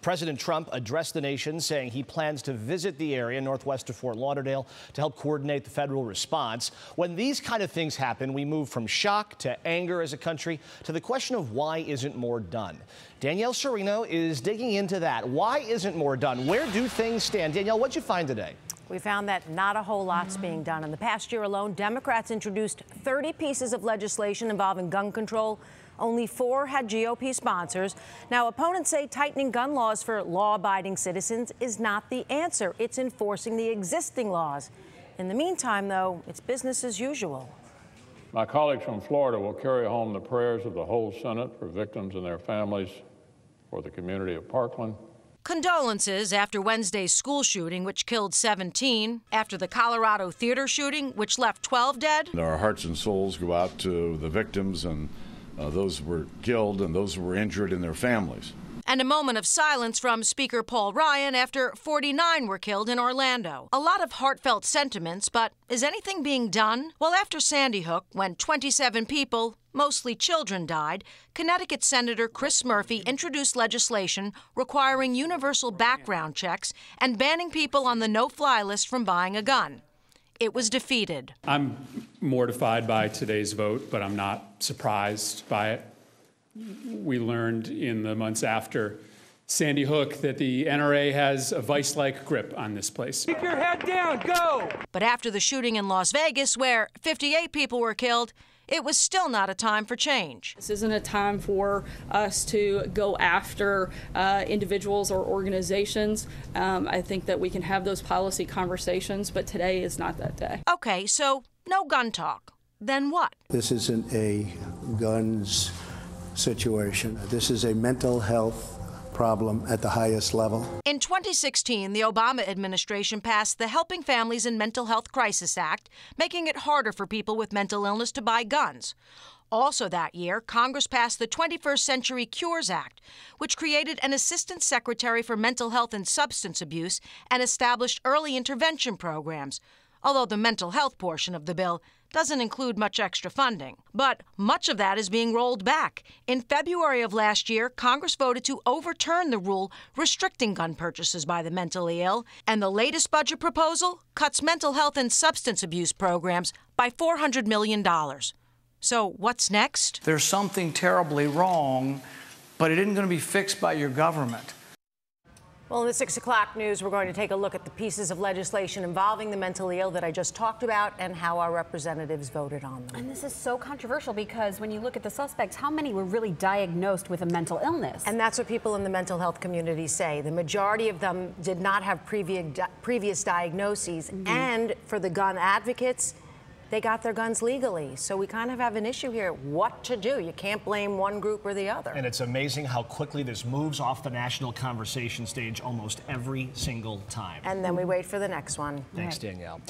President Trump addressed the nation, saying he plans to visit the area northwest of Fort Lauderdale to help coordinate the federal response. When these kind of things happen, we move from shock to anger as a country to the question of why isn't more done. Danielle Serino is digging into that. Why isn't more done? Where do things stand? Danielle, what'd you find today? We found that not a whole lot's being done. In the past year alone, Democrats introduced 30 pieces of legislation involving gun control. Only 4 had GOP sponsors. Now, opponents say tightening gun laws for law-abiding citizens is not the answer. It's enforcing the existing laws. In the meantime, though, it's business as usual. My colleagues from Florida will carry home the prayers of the whole Senate for victims and their families, for the community of Parkland. Condolences after Wednesday's school shooting, which killed 17, after the Colorado theater shooting, which left 12 dead. Our hearts and souls go out to the victims and those who were killed and those who were injured and their families. And a moment of silence from Speaker Paul Ryan after 49 were killed in Orlando. A lot of heartfelt sentiments, but is anything being done? Well, after Sandy Hook, when 27 people, mostly children, died, Connecticut Senator Chris Murphy introduced legislation requiring universal background checks and banning people on the no-fly list from buying a gun. It was defeated. I'm mortified by today's vote, but I'm not surprised by it. We learned in the months after Sandy Hook that the NRA has a vice-like grip on this place. Keep your head down, go! But after the shooting in Las Vegas, where 58 people were killed, it was still not a time for change. This isn't a time for us to go after individuals or organizations. I think that we can have those policy conversations, but today is not that day. Okay, so no gun talk. Then what? This isn't a guns situation. This is a mental health problem at the highest level. In 2016, the Obama administration passed the Helping Families in Mental Health Crisis Act, making it harder for people with mental illness to buy guns. Also that year, Congress passed the 21st Century Cures Act, which created an assistant secretary for mental health and substance abuse and established early intervention programs, although the mental health portion of the bill doesn't include much extra funding. But much of that is being rolled back. In February of last year, Congress voted to overturn the rule restricting gun purchases by the mentally ill, and the latest budget proposal cuts mental health and substance abuse programs by $400 million. So what's next? There's something terribly wrong, but it isn't going to be fixed by your government. Well, in the 6 o'clock news, we're going to take a look at the pieces of legislation involving the mentally ill that I just talked about and how our representatives voted on them. And this is so controversial because when you look at the suspects, how many were really diagnosed with a mental illness? And that's what people in the mental health community say. The majority of them did not have previous diagnoses. And for the gun advocates, they got their guns legally. So we kind of have an issue here, what to do. You can't blame one group or the other. And it's amazing how quickly this moves off the national conversation stage almost every single time. And then we wait for the next one. Thanks, Danielle.